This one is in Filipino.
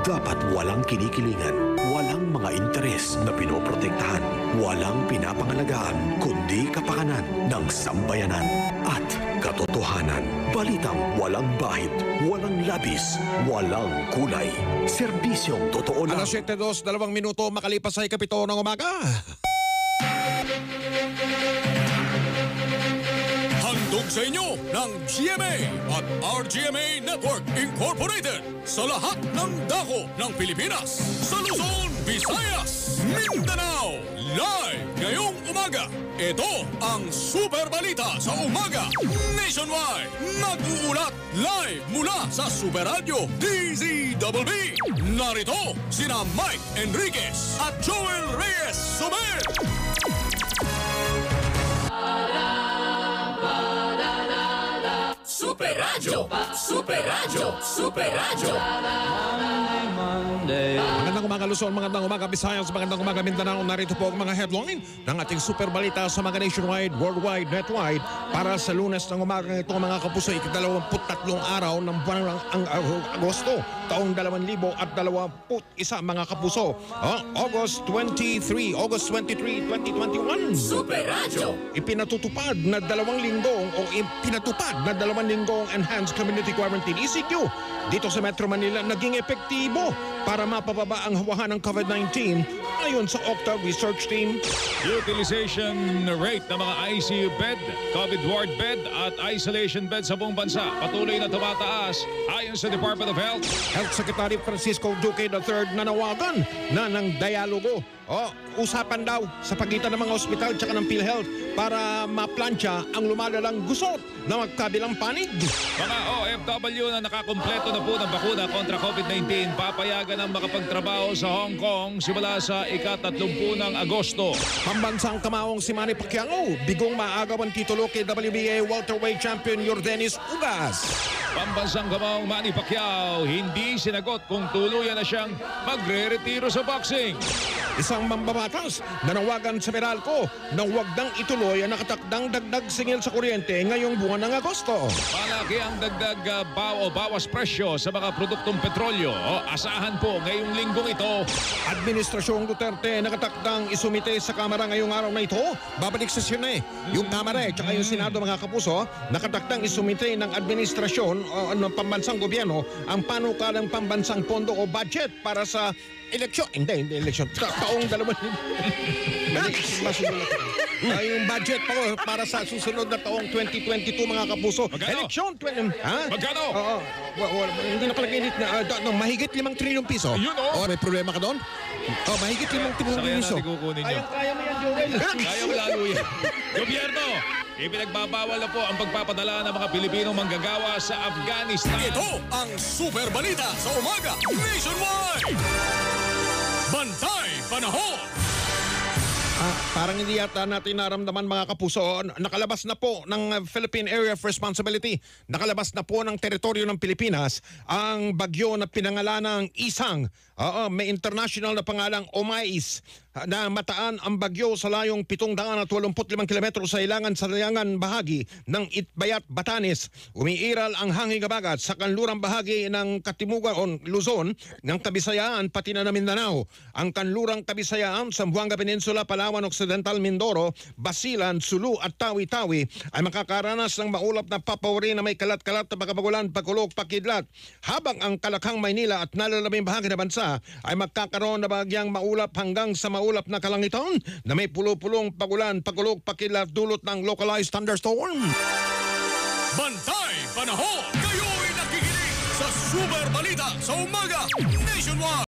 Dapat walang kinikilingan, walang mga interes na pinoprotektahan, walang pinapangalagaan, kundi kapakanan ng sambayanan at katotohanan. Balitang walang bahid, walang labis, walang kulay. Serbisyong totoo lang. Alas 7:02 minuto makalipas ay 7 ng umaga. Handog sa inyo ng GMA at RGMA Network Incorporated sa lahat ng dako ng Pilipinas, sa Luzon, Visayas, Mindanao. Live ngayong umaga, ito ang Super Balita sa Umaga Nationwide. Mag-uulat live mula sa Super Radio DZBB. Narito sina Mike Enriquez at Joel Reyes Sober. Super Radio, Super Radio, Super Radio. Magandang umaga Luzon, magandang umaga Visayas, magandang umaga Mindanao. Narito po ang mga headline ng ating Super Balita sa mga nationwide, worldwide, netwide para sa Lunes ng umaga ito mga kapuso, ika-23 araw ng buwan ng Agosto, taong 2021 mga kapuso. August 23, 2021. Super Radio. Ipinatutupad na 2 linggong Enhanced Community Quarantine ECQ dito sa Metro Manila naging epektibo para mapababa ang hawahan ng COVID-19 ayon sa Octa Research Team. Utilization rate ng mga ICU bed, COVID ward bed at isolation bed sa buong bansa patuloy na tumataas ayon sa Department of Health. Health Secretary Francisco Duque III nanawagan na ng dialogo. Usapan daw sa pagitan ng mga ospital at ng PhilHealth para maplansya ang lumalalang gusot na magkabilang panig. Mga OFW na nakakumpleto na po ng bakuna kontra COVID-19 papayagan ng makapagtrabaho sa Hong Kong simula sa ika-30 ng Agosto. Pambansang kamaong si Manny Pacquiao, bigong maagaw ang titulo kay WBA welterweight champion Yordenis Ugas. Pambansang kamaong Manny Pacquiao hindi sinagot kung tuluyan na siyang magre-retiro sa boxing. Isang mambabatas nanawagan sa Meralco na huwag nang ituloy ang nakatakdang dagdag singil sa kuryente ngayong buwan ng Agosto. Malaki ang dagdag bawas presyo sa mga produktong petrolyo. Asahan po ngayong linggong ito. Administrasyong Duterte nakatakdang isumite sa Kamara ngayong araw na ito. Babalik sesyon na yung Kamara at yung Senado mga kapuso. Nakatakdang isumite ng administrasyon ng pambansang gobyerno ang panukalang pambansang pondo o budget para sa eleksyon. Hindi eleksyon. Taong 2000. Yung budget para sa susunod na taong 2022 mga kapuso. Magkano? Eleksyon. Magkano? Hindi nakalagay na mahigit 5 trilyong piso. Yun may problema ka doon? Mahigit 5 trilyong piso. Natin kukunin nyo. Kaya mo yan, Joel. Kaya mo lalo yan. Gobyerno, ipinagbabawal na po ang pagpapadala ng mga Pilipinong manggagawa sa Afghanistan. Ito ang Super Balita sa Umaga Nationwide. Bantay Panahon. Parang hindi yata natin naramdaman mga kapuso. Nakalabas na po ng Philippine Area of Responsibility. Nakalabas na po ng teritoryo ng Pilipinas ang bagyo na pinangalanang Isang. May international na pangalang Omais na mataan ang bagyo sa layong 785 kilometro sa ilangan bahagi ng Itbayat, Batanes. Umiiral ang hanging habagat sa kanlurang bahagi ng Katimugan o Luzon ng Kabisayaan pati na Mindanao. Ang kanlurang Kabisayaan, Zamboanga Peninsula, Palawan, Occidental Mindoro, Basilan, Sulu at Tawi-Tawi ay makakaranas ng maulap na papawari na may kalat-kalat na pagkabagulan, pagkulog, pakidlat. Habang ang Kalakhang, Maynila at nalalabing bahagi ng bansa ay magkakaroon na bahagyang maulap hanggang sa maulap na kalangitan na may pulo-pulong pagulan, pagkulog, pakidlat dulot ng localized thunderstorm. Bantay Panahon. Kayo'y nakikinig sa Super Balita sa Umaga Nationwide.